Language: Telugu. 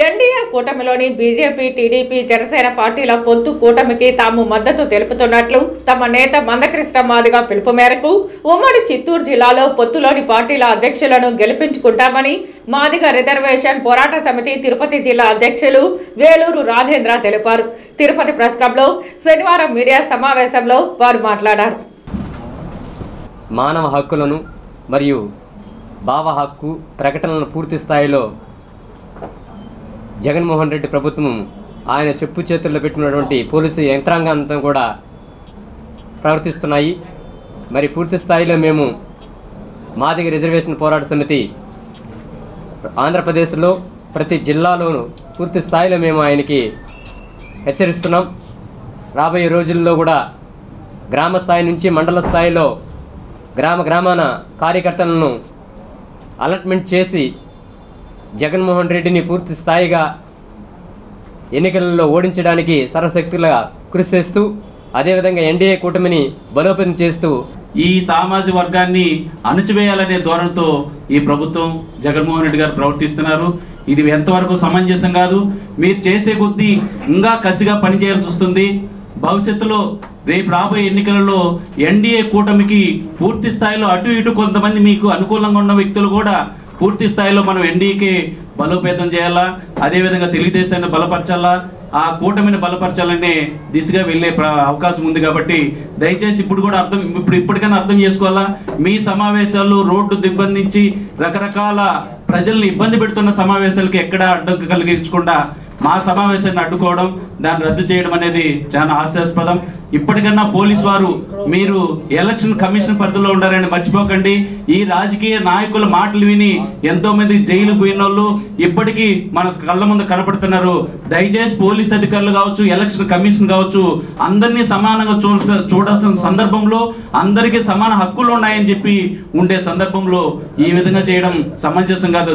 ఎన్డీఏ కూటమిలోని బీజేపీ, టీడీపీ, జనసేన పార్టీల పొత్తు కూటమికి తాము మద్దతు తెలుపుతున్నట్లు తమ నేత మందకృష్ణ మాదిగ పిలుపు మేరకు ఉమ్మడి చిత్తూరు జిల్లాలో పొత్తులోని పార్టీల అధ్యక్షులను గెలిపించుకుంటామని మాదిగ రిజర్వేషన్ పోరాట సమితి తిరుపతి జిల్లా అధ్యక్షులు వేలూరు రాజేంద్ర తెలిపారు. తిరుపతి ప్రెస్ క్లబ్లో శనివారం మీడియా సమావేశంలో వారు మాట్లాడారు. మానవ హక్కులను మరియు భావ హక్కు ప్రకటనలను పూర్తి స్థాయిలో జగన్మోహన్ రెడ్డి ప్రభుత్వం ఆయన చెప్పు చేతుల్లో పెట్టినటువంటి పోలీసు యంత్రాంగంతో కూడా ప్రవర్తిస్తున్నాయి. మరి పూర్తి స్థాయిలో మేము మాదిగ రిజర్వేషన్ పోరాట సమితి ఆంధ్రప్రదేశ్లో ప్రతి జిల్లాలోనూ పూర్తి స్థాయిలో మేము ఆయనకి హెచ్చరిస్తున్నాం. రాబోయే రోజుల్లో కూడా గ్రామ స్థాయి నుంచి మండల స్థాయిలో గ్రామాన కార్యకర్తలను అలర్ట్మెంట్ చేసి జగన్మోహన్ రెడ్డిని పూర్తి స్థాయిగా ఎన్నికలలో ఓడించడానికి సర్వశక్తులుగా కృషి చేస్తూ అదేవిధంగా ఎన్డీఏ కూటమిని బలోపేతం చేస్తూ ఈ సామాజిక వర్గాన్ని అణచివేయాలనే ధోరణితో ఈ ప్రభుత్వం జగన్మోహన్ రెడ్డి గారు ప్రవర్తిస్తున్నారు. ఇది ఎంతవరకు సమంజసం కాదు. మీరు చేసే కొద్దీ ఇంకా కసిగా పనిచేయాల్సి వస్తుంది. భవిష్యత్తులో రేపు రాబోయే ఎన్నికలలో ఎన్డీఏ కూటమికి పూర్తి స్థాయిలో అటు ఇటు కొంతమంది మీకు అనుకూలంగా ఉన్న వ్యక్తులు కూడా పూర్తి స్థాయిలో మనం ఎన్డీఏకి బలోపేతం చేయాలా, అదేవిధంగా తెలుగుదేశాన్ని బలపరచాలా, ఆ కూటమిని బలపరచాలనే దిశగా వెళ్ళే అవకాశం ఉంది. కాబట్టి దయచేసి ఇప్పటికైనా అర్థం చేసుకోవాలా. మీ సమావేశాలు రోడ్డు దిగ్బంధించి రకరకాల ప్రజల్ని ఇబ్బంది పెడుతున్న సమావేశాలకి ఎక్కడా అడ్డంకి కలిగించకుండా మా సమావేశాన్ని అడ్డుకోవడం, దాన్ని రద్దు చేయడం అనేది చాలా హాస్యాస్పదం. ఇప్పటికన్నా పోలీసు వారు మీరు ఎలక్షన్ కమిషన్ పరిధిలో ఉండాలని మర్చిపోకండి. ఈ రాజకీయ నాయకుల మాటలు విని ఎంతో మంది జైలు పోయిన వాళ్ళు ఇప్పటికీ మన కళ్ళ ముందు కనపడుతున్నారు. దయచేసి పోలీస్ అధికారులు కావచ్చు, ఎలక్షన్ కమిషన్ కావచ్చు, అందరినీ సమానంగా చూడాల్సిన సందర్భంలో అందరికీ సమాన హక్కులు ఉన్నాయని చెప్పి ఉండే సందర్భంలో ఈ విధంగా చేయడం సమంజసం కాదు.